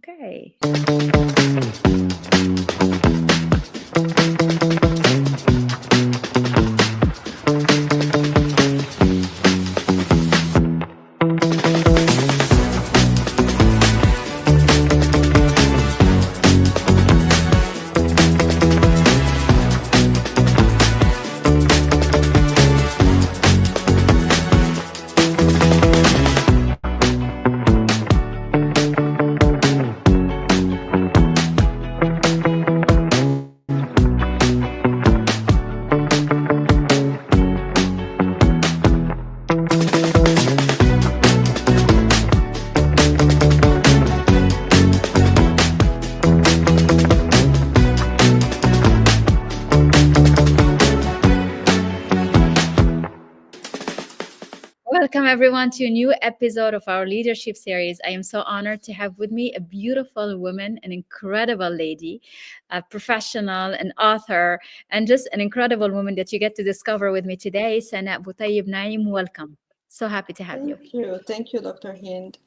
Okay. Welcome, everyone, to a new episode of our leadership series. I am so honored to have with me a beautiful woman, an incredible lady, a professional, an author, and just an incredible woman that you get to discover with me today. Sanaa Boutayeb Naïm, welcome. So happy to have you. Thank you. Thank you, Dr. Hynd.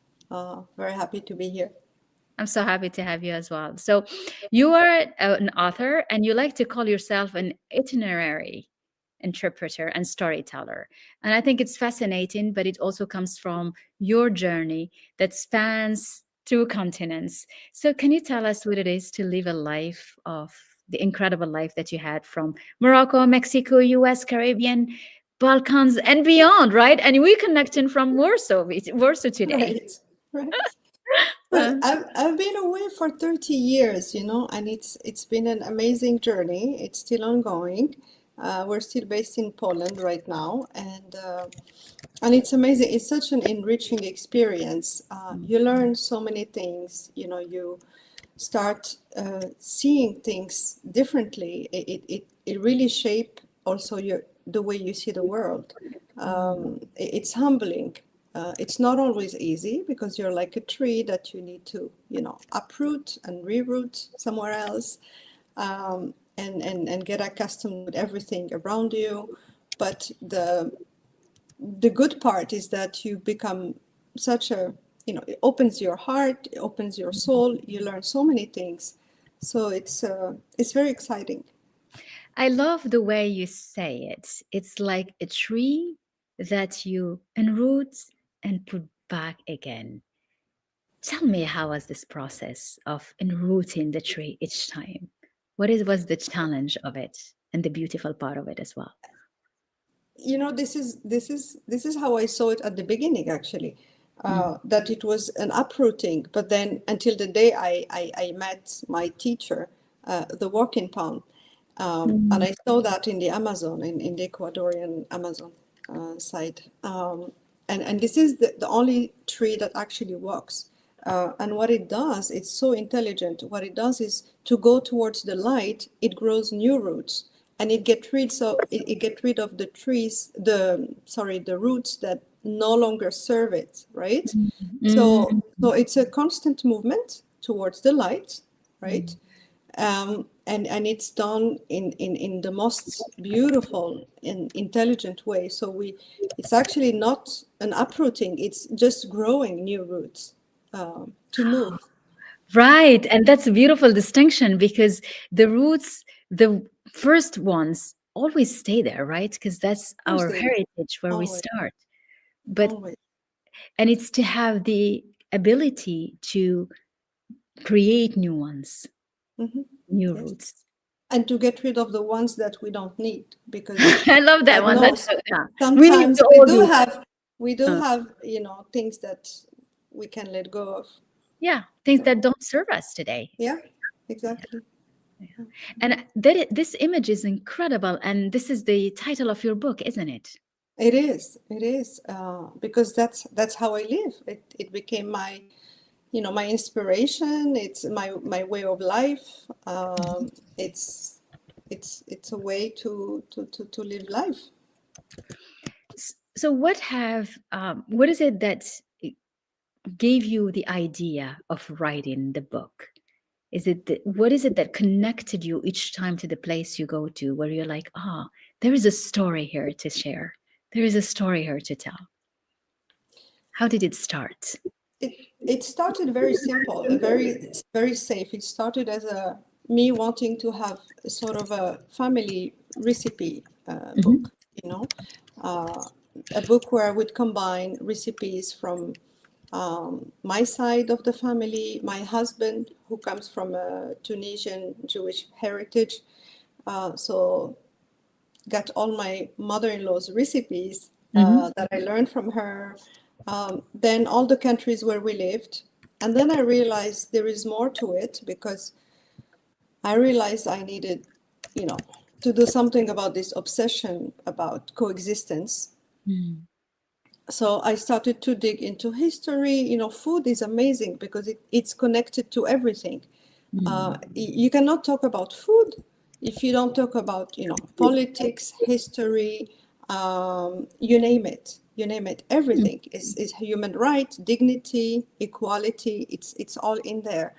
Very happy to be here. I'm so happy to have you as well. So, you are an author and you like to call yourself an itinerary interpreter and storyteller. And I think it's fascinating, but it also comes from your journey that spans two continents. So, can you tell us what it is to live a life of the incredible life that you had from Morocco, Mexico, US, Caribbean, Balkans, and beyond, right? And we connecting from Warsaw today. Right, right. Well, I've been away for 30 years, and it's been an amazing journey. It's still ongoing. We're still based in Poland right now, and it's amazing. It's such an enriching experience. You learn so many things. You start seeing things differently. It really shape also the way you see the world. It's humbling. It's not always easy because you're like a tree that you need to, uproot and reroot somewhere else, and get accustomed with everything around you. But the good part is that you become such a, it opens your heart, it opens your soul. You learn so many things. So it's very exciting. I love the way you say it. It's like a tree that you enroot and put back again. Tell me, how was this process of enrooting the tree each time? Was the challenge of it and the beautiful part of it as well? This is how I saw it at the beginning, actually. That it was an uprooting, but then until the day I met my teacher, the walking palm, and I saw that in the Amazon, in the Ecuadorian Amazon side, and this is the only tree that actually walks. And what it does, it's so intelligent. What it does is to go towards the light, it grows new roots, and it get rid of the trees, the roots that no longer serve it, right? So it's a constant movement towards the light, right? And it's done in the most beautiful and intelligent way. So it's actually not an uprooting, it's just growing new roots to move. Right. And that's a beautiful distinction because the roots, the first ones, always stay there, right? Because that's our Tuesday, heritage where we always, start. But always. and it's to have the ability to create new ones, Hmm. new Yes. roots. And to get rid of the ones that we don't need, because I love that God one. That's knows yeah. We need sometimes to all do that. we do Uh, have things that we can let go of. yeah, things So that don't serve us today. yeah, exactly. Yeah. And this image is incredible. And this is the title of your book, isn't it? It is because that's how I live. It became my inspiration. It's my way of life. It's it's a way to live life. So, what is it that gave you the idea of writing the book? What is it that connected you each time to the place you go to, where you're like, there is a story here to share. There is a story here to tell. How did it start? It started very simple, very safe. It started as a me wanting to have a sort of a family recipe Mhm. book, you know, uh, a book where I would combine recipes from my side of the family, my husband, who comes from a Tunisian Jewish heritage. So got all my mother-in-law's recipes Mhm. that I learned from her. Then all the countries where we lived. And then I realized there is more to it because I realized I needed, you know, to do something about this obsession about coexistence. Mm. So I started to dig into history. You know, food is amazing because it's connected to everything. Mm. You cannot talk about food if you don't talk about, you know, politics, history, you name it, Mm. everything is human rights, dignity, equality. It's all in there.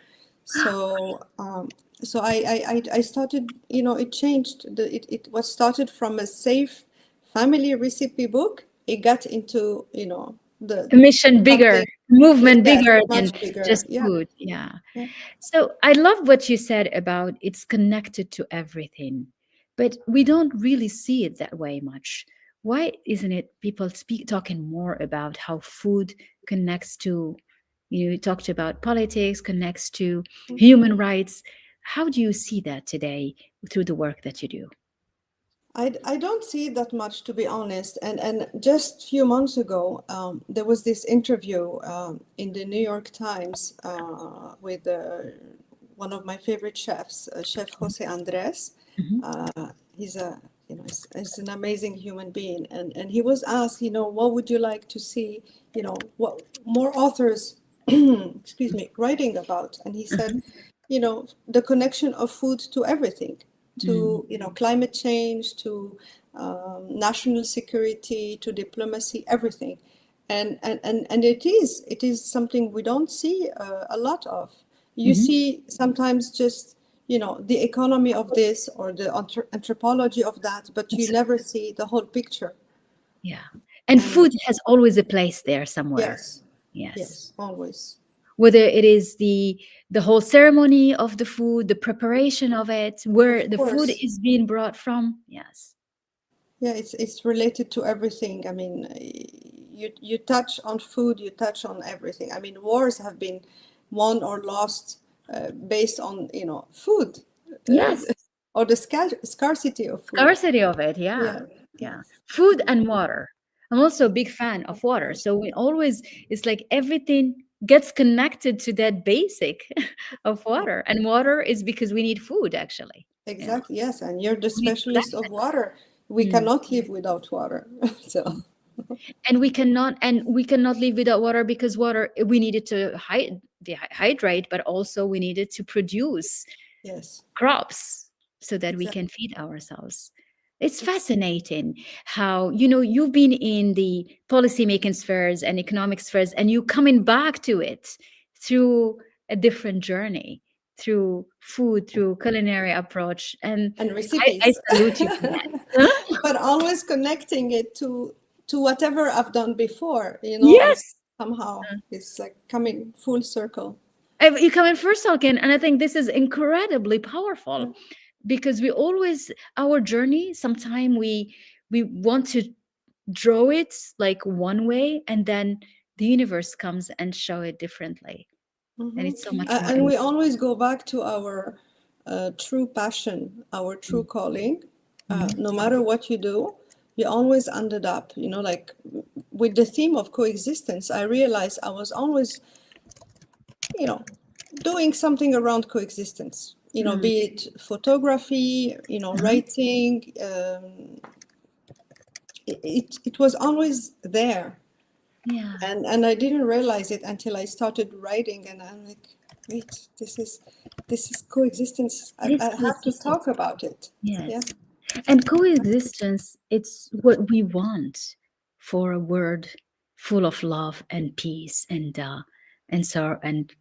So I started, you know, it changed. It was started from a safe family recipe book. It got into, you know, the A mission bigger, something, movement yes, bigger than much bigger. just Yeah, food. Yeah. yeah. So I love what you said about it's connected to everything, but we don't really see it that way much. Why isn't it people speak talking more about how food connects to, you talked about politics, connects to human rights. How do you see that today through the work that you do? I don't see that much, to be honest. And just a few months ago, there was this interview in the New York Times with one of my favorite chefs, Chef Jose Andres. Mhm. He's a, you know, he's an amazing human being, and he was asked, you know, what would you like to see, you know, what more authors, excuse me, writing about? And he said, Mhm. you know, the connection of food to everything, Mm. to, you know, climate change, to national security, to diplomacy, everything. And it is something we don't see a lot of. You Mhm. see sometimes just, you know, the economy of this or the anthropology of that, but you Yes. never see the whole picture. Yeah. And And food has always a place there somewhere. yes, Yes. yes, always. Whether it is the whole ceremony of the food, the preparation of it, where Of the food course. is being brought from. Yes. Yeah, it's related to everything. I mean, you touch on food, you touch on everything. I mean, wars have been won or lost based on, you know, food, uh, Yes. or the scarcity of food. Scarcity of it. Yeah. Yeah, yeah, Yeah. Food and water. I'm also a big fan of water. So we always, it's like everything gets connected to that basic of yeah. water. And water is because we need food, actually. Yeah. Exactly. Yes, and you're the We need specialist of water. We Mm. cannot live without water. So, And we cannot live without water because water we need it to hydrate, but also we need it to produce yes, crops so that we exactly. can feed ourselves. It's fascinating how, you've been in the policy making spheres and economic spheres, and you coming back to it through a different journey, through food, through culinary approach. And And I recipes. salute you for that. Huh? But always connecting it to whatever I've done before, you know, and Yes. somehow it's like coming full circle. You come in first again, and I think this is incredibly powerful because we always our journey. Sometimes we want to draw it like one way, and then the universe comes and show it differently, and Hmm. it's so much more And we enriching. always go back to our true passion, our true calling. Mhm. No matter what you do, you always ended up, you know, like with the theme of coexistence. I realized I was always, you know, doing something around coexistence. You know, Mm. be it photography, you know, Uh-huh. writing. It was always there, Yeah. and I didn't realize it until I started writing, and I'm like, wait, this is coexistence. It is I have to coexistence. talk about it. Yeah. Yes. And coexistence, it's what we want for a world full of love and peace and so and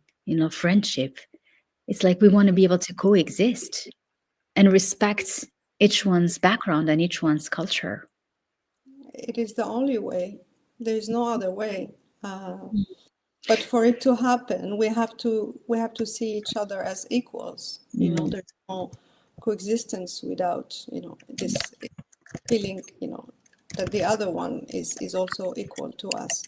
friendship. It's like we want to be able to coexist and respect each one's background and each one's culture. It is the only way. There is no other way. But for it to happen, we have to see each other as equals. You know, there's no coexistence without, you know, this feeling, you know, that the other one is also equal to us.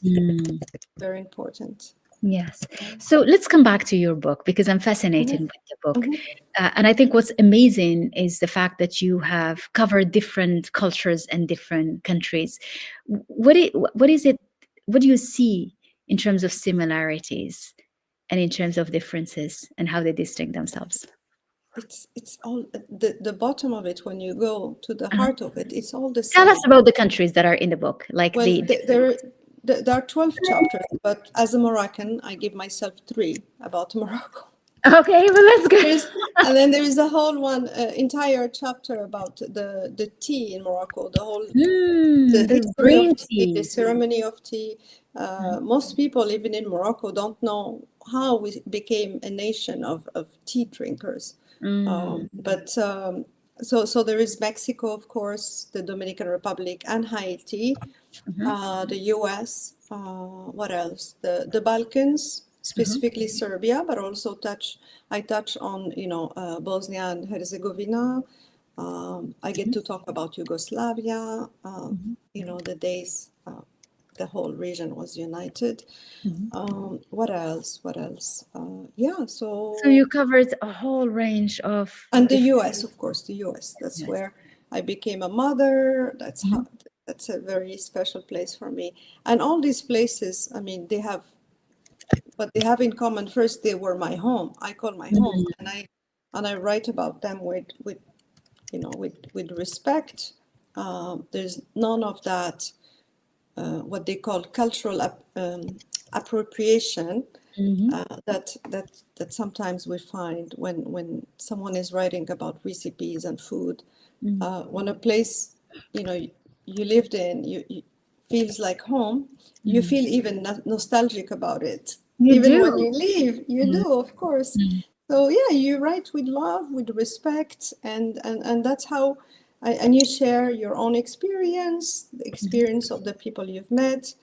Very important. Yes. So let's come back to your book because I'm fascinated with the book. And I think what's amazing is the fact that you have covered different cultures and different countries. What is it? What do you see in terms of similarities and in terms of differences and how they distinct themselves? It's all the bottom of it. When you go to the heart of it, it's all the Tell us same. about the countries that are in the book, like Well, there are 12 chapters, but as a Moroccan, I give myself 3 about Morocco. Okay, well, let's go. And then there is a whole entire chapter about the tea in Morocco, the The history green of tea, the tea. ceremony of tea. Most people, even in Morocco, don't know how we became a nation of tea drinkers. So there is Mexico, of course, the Dominican Republic, and Haiti, the US. What else? The Balkans, specifically Serbia, but also I touch on, you know, Bosnia and Herzegovina. I get to talk about Yugoslavia. You know, the days the whole region was united. What else? What else? Yeah. So you covered a whole range of And the US, of course, the US. That's Yes. where I became a mother. That's a very special place for me. And all these places, I mean, they have what they have in common. First, they were my home. I call my home, and I write about them with you know with respect. There's none of that what they call cultural appropriation that sometimes we find when someone is writing about recipes and food. When a place, you know, you lived in, you feels like home, you feel even nostalgic about it. You Even when do. you leave, you do, of course. So yeah, you write with love, with respect, and that's how. And you share your own experience, the experience of the people you've met,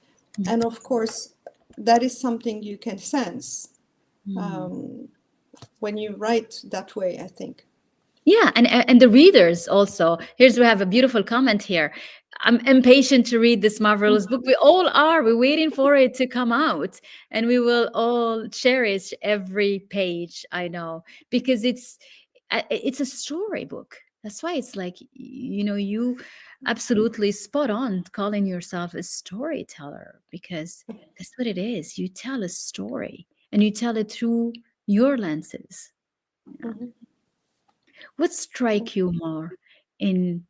and of course, that is something you can sense when you write that way, I think. Yeah, and the readers also. We have a beautiful comment here. I'm impatient to read this marvelous book. We all are. We're waiting for it to come out, and we will all cherish every page. I know because it's a storybook. That's why it's like you absolutely spot on calling yourself a storyteller because that's what it is. You tell a story and you tell it through your lenses. What strike you more in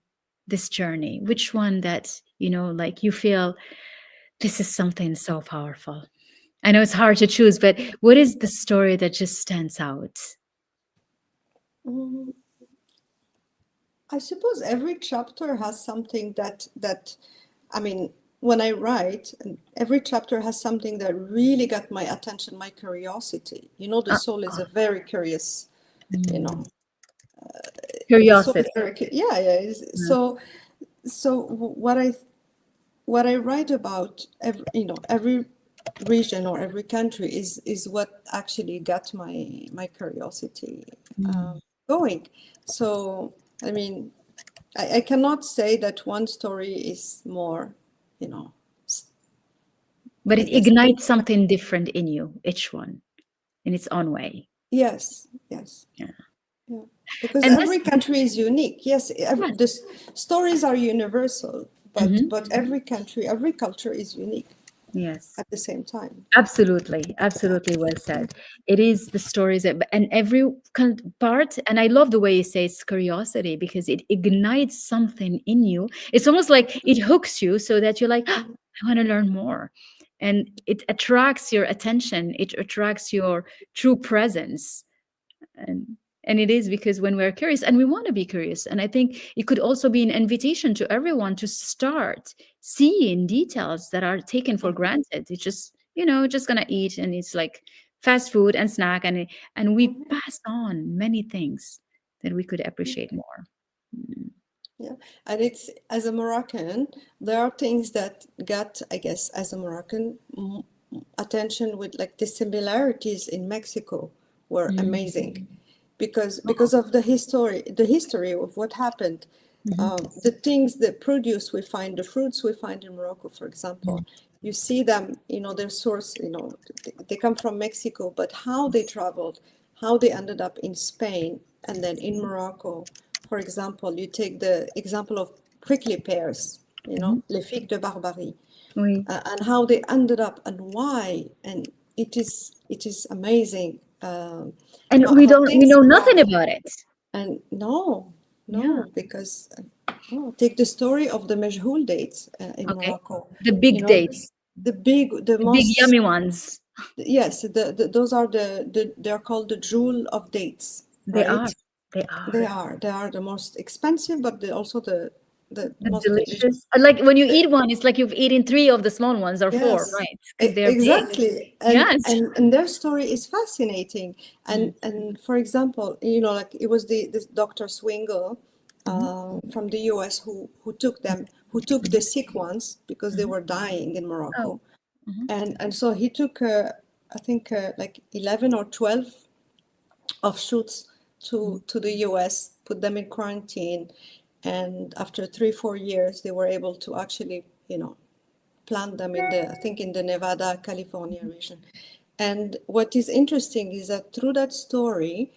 this journey? Which one that, like you feel this is something so powerful? I know it's hard to choose, but what is the story that just stands out? Mm, I suppose every chapter has something that I mean, when I write, every chapter has something that really got my attention, my curiosity. You know, the Uh, soul is a very curious, you know, the soul is Curiosity. very, yeah, yeah. So what I write about every region or every country is what actually got my curiosity going. So I mean, I cannot say that one story is more, you know, But I it guess. ignites something different in you, each one in its own way. Yes, yes, Yeah. yeah. Because And this, every country is unique. Yes, yes. stories are universal, Mhm. but every country, every culture is unique Yes. at the same time. Absolutely, absolutely well said. It is the stories and every part, and I love the way you say it's curiosity because it ignites something in you. It's almost like it hooks you so that you're like, "Ah, I want to learn more. And it attracts your attention, it attracts your true presence. and and it is because when we're curious and we want to be curious, and I think it could also be an invitation to everyone to start seeing details that are taken for granted. It's just just gonna eat, and it's like fast food and snack, and we pass on many things that we could appreciate more. Mm. Yeah, and as a Moroccan, there are things that got, I guess, as a Moroccan, attention with like the similarities in Mexico were Mm. amazing because Oh. of the history of what happened. Mhm. The things, the produce we find, the fruits we find in Morocco, for example, you see them, their source, they come from Mexico, but how they traveled, how they ended up in Spain and then in Morocco. For example, you take the example of prickly pears, Mhm. les figues de Barbarie, Oui. and how they ended up and why, and it is amazing, And how we things know nothing evolve. about it. And no, Yeah. no, because take the story of the Majhoul dates in Okay. Morocco. The You big know, dates, the the big most, yummy ones. yes, those are they're called the jewel of dates, They are. right? They They are. are they are the most expensive, but they also the The most delicious. delicious. Like when you eat one, it's like you've eaten three of the small ones or four, Yes, right? Because they're big. exactly. And, Yes. and their story is fascinating. Mm. And for example, like it was this Dr. Swingle Mhm. from the US who took the sick ones because they Mhm. were dying in Oh. Morocco. Mhm. And so he took, I think, like 11 or 12 offshoots to the US, put them in quarantine. And after 3-4 years, they were able to actually, plant them I think in the Nevada, California region. And what is interesting is that through that story,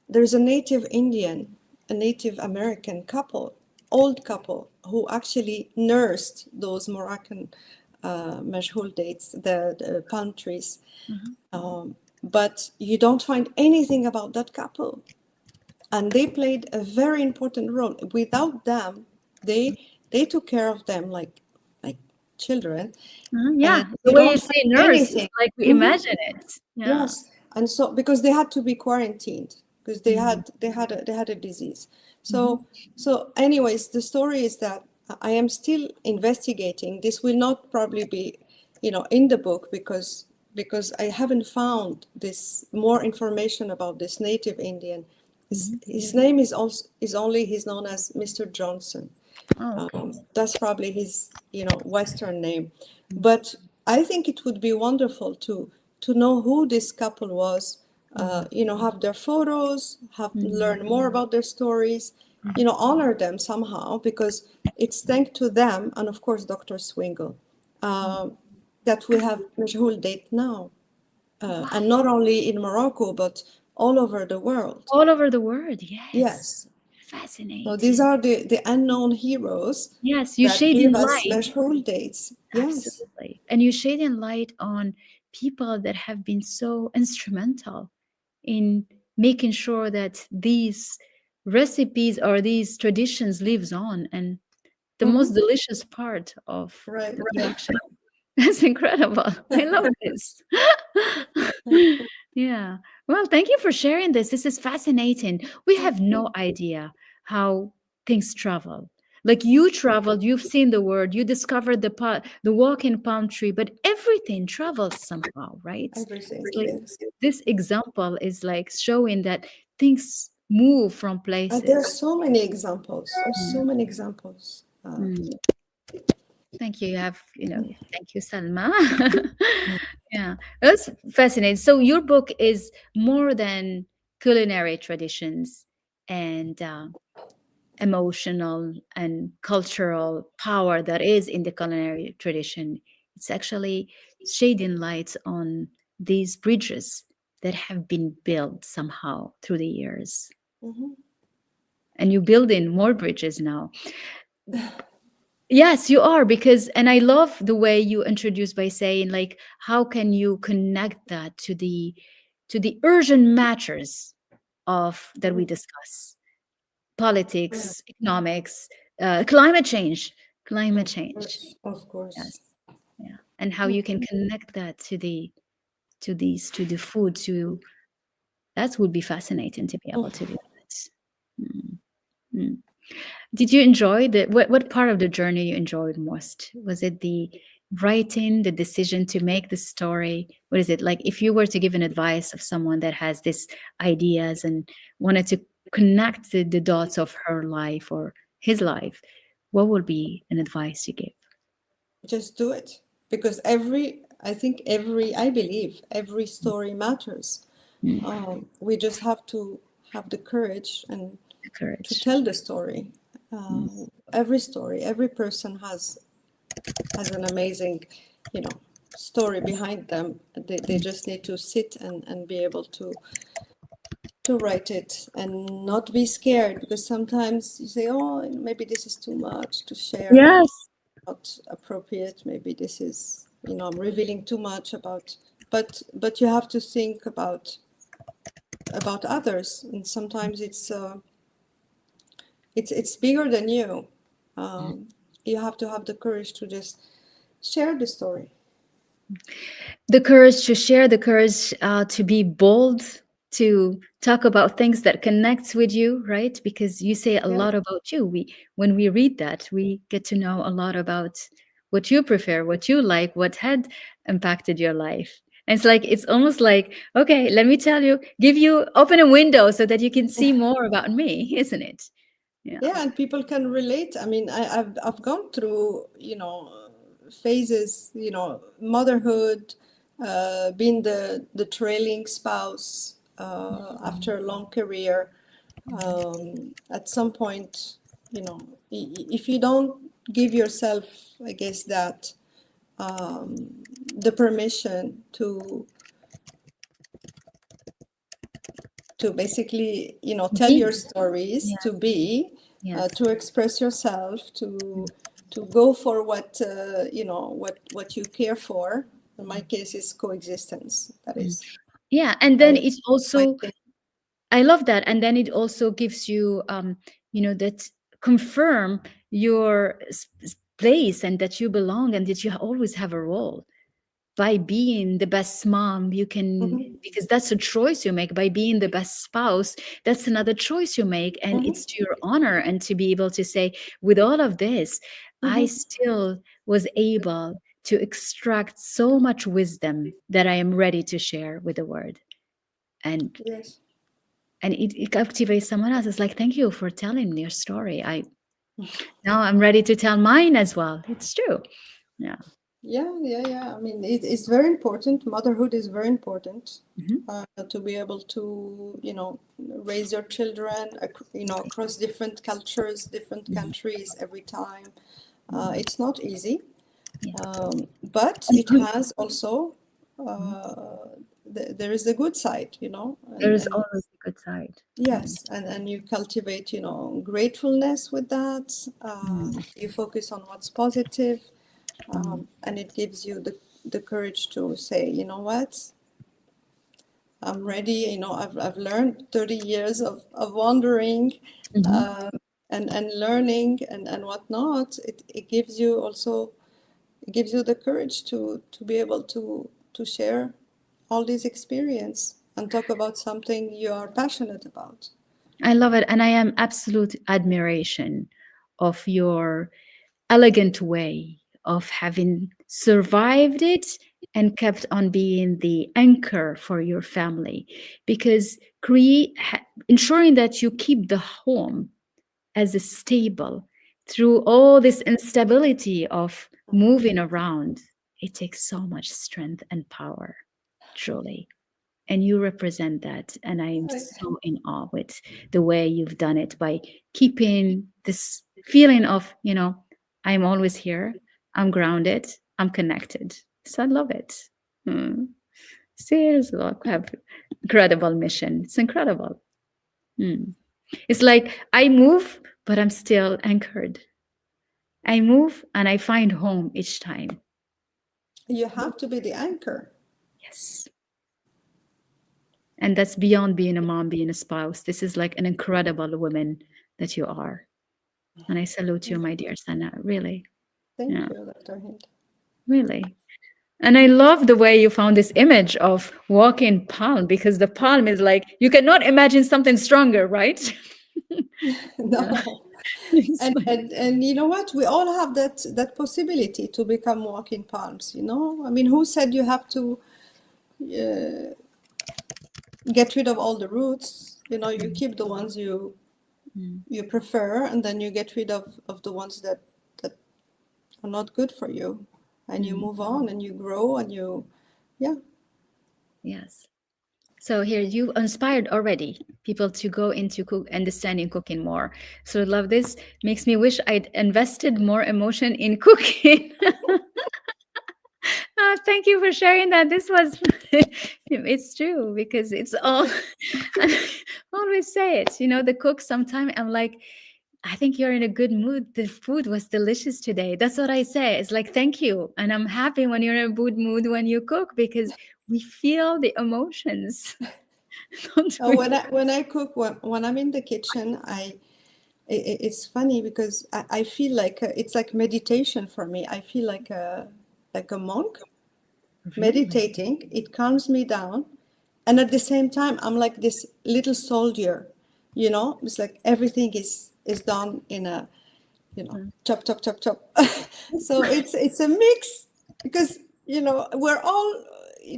there's a native Indian, a Native American couple, old couple, who actually nursed those Moroccan mashhul dates, the palm trees. Mhm. But you don't find anything about that couple. And they played a very important role. Without them, they took care of them like children, Mhm. and Yeah. The you way you don't say find nurse, it's anything. like we Mhm. imagine it. Yeah. Yes, and so because they had to be quarantined because they Mm. had they had a, they had a disease. Mhm. So anyways, the story is that I am still investigating. This will not probably be, in the book because I haven't found this more information about this native Indian. Mhm. His name he's known as Mr. Johnson. Oh, okay. That's probably his, Western name. Mm. But I think it would be wonderful to know who this couple was, Mhm. have their photos, have Mhm. learn more about their stories, Mhm. honor them somehow, because it's thanks to them and of course Dr. Swingle Mm. that we have Majhoul date now, Wow. and not only in Morocco but all over the world. All over the world. Yes. Yes. So these Fascinating. are the unknown heroes Yes. You that shade in give us light. Majhoul dates. Yes. Absolutely. And you shed in light on people that have been so instrumental in making sure that these recipes or these traditions lives on, and the most Hmm. delicious part of Right. the production. That's incredible. I love this. Yeah. Well, thank you for sharing this. This is fascinating. We have no idea how things travel. Like you traveled, you've seen the world, you discovered the walking palm tree, but everything travels somehow, right? Everything. It's like Yes. this example is like showing that things move from There are places. so many examples. There's Mm, so many examples. mm. Thank you. Thank you, Salma. Yeah, that's fascinating. So your book is more than culinary traditions and emotional and cultural power that is in the culinary tradition. It's actually shedding light on these bridges that have been built somehow through the years. Hmm. And you build in more bridges now. Yes, you are, because and I love the way you introduce by saying like how can you connect that to the urgent matters of that we discuss. Politics, economics, climate Of change. course. Of course. Yes. Yeah. And how you can connect that to the food to that would be fascinating to be able to do that. Mm, mm. Did you enjoy what part of the journey you enjoyed most? Was it the writing, the decision to make the story? What is it like if you were to give an advice of someone that has these ideas and wanted to connect the dots of her life or his life, what would be an advice you give? Just do it, because I think I believe every story matters. We just have to have the courage and The to courage. tell the story. Every story, every person has an amazing, story behind them. They just need to sit and be able to write it and not be scared, because sometimes you say, oh, maybe this is too much to share, maybe Yes. not appropriate, maybe this is, I'm revealing too much about, but you have to think about others, and sometimes it's bigger than you. You have to have the courage to just share the story. The courage to share, the courage to be bold, to talk about things that connects with you, right? Because you say a Yeah. lot about you. When we read that, we get to know a lot about what you prefer, what you like, what had impacted your life. And it's almost like, okay, let me tell you, open a window so that you can see more about me, isn't it? Yeah. Yeah, and people can relate. I mean, I've gone through, phases, motherhood, being the trailing spouse after a long career. At some point, if you don't give yourself, I guess, that the permission to basically, tell Be. your stories, Yeah. Yes. to express yourself, to go for what what you care for. In my case, is coexistence. Mm. Yeah, and That then is it my also, thing. I love that. And then it also gives you, that confirm your place and that you belong and that you always have a role. By being the best mom, you can, Hmm. because that's a choice you make. By being the best spouse, that's another choice you make. And Hmm. it's to your honor. And to be able to say, with all of this, I Hmm. still was able to extract so much wisdom that I am ready to share with the world. And Yes. it captivates someone else. It's like, thank you for telling your story. Now I'm ready to tell mine as well. It's true. Yeah. Yeah, yeah, yeah. I mean, it's very important. Motherhood is very important, Mhm. to be able to, raise your children, across different cultures, different Mhm. countries every time. It's not easy, Yeah. but And it has also, there is the good side, there is and always a good side. yes, and you cultivate, gratefulness with that. Mm. You focus on what's positive, Mm. and it gives you the courage to say, you know what, I'm ready. I've learned 30 years of wandering, Mhm. uh, and learning and whatnot. It gives you also, it gives you the courage to be able to share all this experience and talk about something you are passionate about. I love it. And I am absolute admiration of your elegant way of having survived it and kept on being the anchor for your family, because ensuring that you keep the home as a stable through all this instability of moving around, it takes so much strength and power, truly. And you represent that. And I'm I, so in awe with the way you've done it by keeping this feeling of, I'm always here, I'm grounded, I'm connected. So I love it. Hmm. Seriously, like, have incredible mission. It's incredible. Hmm. It's like I move, but I'm still anchored. I move and I find home each time. you have to be the anchor. Yes. And that's beyond being a mom, being a spouse. This is like an incredible woman that you are. And I salute you, my dear Sana. Really. Thank Yeah, you, Dr. Hind. really. And I love the way you found this image of walking palm, because the palm is like, you cannot imagine something stronger, right? Yeah. No. It's And, like, and you know what? We all have that possibility to become walking palms, I mean, who said you have to uh, get rid of all the roots? You mm, keep the ones mm, you prefer, and then you get rid of the ones that are not good for you. and you move on and you grow and you, yeah. Yes. So here you inspired already people to go into understanding cooking more. So I love this. Makes me wish I'd invested more emotion in cooking. Thank you for sharing that. This was, it's true because it's all, I always say it, the cook sometime I'm like, I think you're in a good mood. The food was delicious today. That's what I say. It's like, thank you. And I'm happy when you're in a good mood when you cook because we feel the emotions. Don't we? When I cook, when I'm in the kitchen, it's funny because I feel like it's like meditation for me. I feel like a monk Really? meditating. It calms me down, and at the same time, I'm like this little soldier. It's like everything is done in a, chop, chop, chop, chop. So it's a mix because we're all,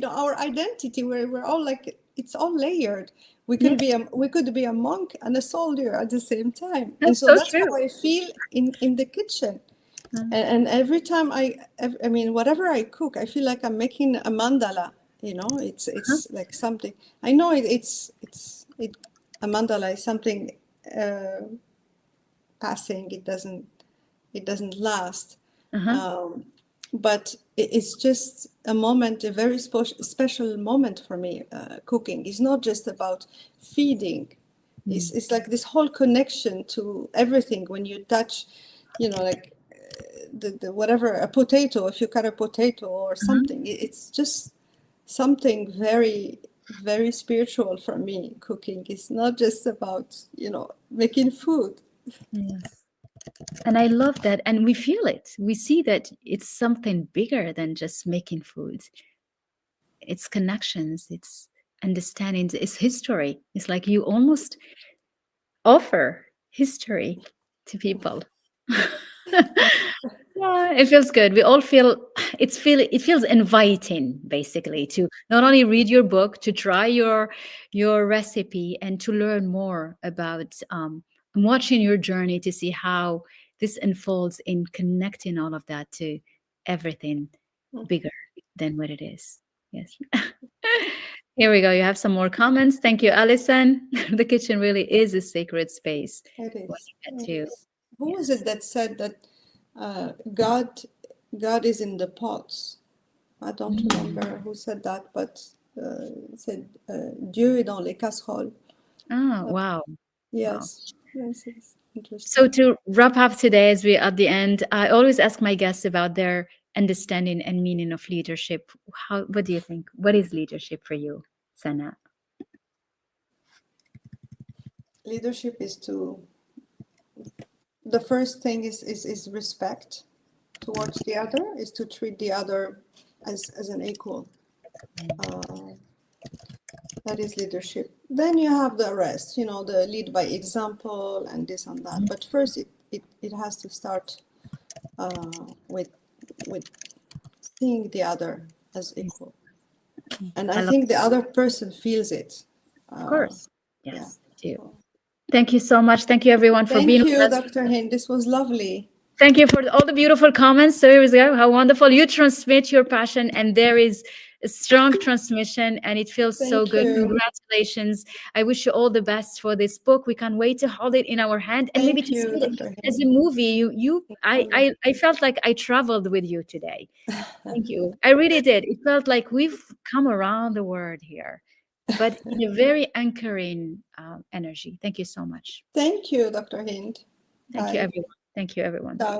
our identity. We're all like, it's all layered. Yeah, We could be a monk and a soldier at the same time, and that's so so that's true. how I feel in the kitchen. Mm. And every time I mean, whatever I cook, I feel like I'm making a mandala. Huh? It's like something. I know a mandala is something uh, passing. It doesn't last. Uh-huh. Um, but it's just a moment, a very special moment for me. Cooking is not just about feeding. Mm. It's like this whole connection to everything when you touch, like the whatever, a potato, if you cut a potato or Uh-huh. something, it's just something very, very spiritual for me. Cooking is not just about, making food. Yes. And I love that. And we feel it. We see that it's something bigger than just making food. It's connections, it's understanding, it's history. It's like you almost offer history to people. Yeah, it feels good. We all feel it feels inviting basically to not only read your book, to try your recipe and to learn more about watching your journey to see how this unfolds in connecting all of that to everything bigger than what it is. Yes. Here we go. You have some more comments. Thank you, Alison. The kitchen really is a sacred space It when is. you get It to, is. Who was yes. it that said that God, God is in the pots? I don't Mm. remember who said that, but said Dieu est dans les casseroles. Oh, Uh, wow. Wow. yes, yes, it's So interesting. to wrap up today, as we at the end, I always ask my guests about their understanding and meaning of leadership. What do you think? What is leadership for you, Sana? Leadership is the first thing is respect towards the other, is to treat the other as an equal. Uh, that is leadership. Then you have the rest, the lead by example and this and that. But first, it has to start with seeing the other as Yes. equal. And I I love, think the other person feels it. of Uh, course. yeah. Yes, I do. So, Thank you so much. Thank you everyone for being thank with you, us. Dr. Hind. This was lovely. Thank you for all the beautiful comments. So here we go. How wonderful. You transmit your passion, and there is a strong transmission, and it feels so Thank good. you. Congratulations. I wish you all the best for this book. We can't wait to hold it in our hand and maybe Thank to see you, it Dr. as Hind. a movie. Inshallah. I felt like I traveled with you today. Thank you. I really did. It felt like we've come around the world here, but in a very anchoring energy. Thank you so much. Thank you, Dr. Hind. Thank you, Bye. everyone. Thank you, everyone. Ciao.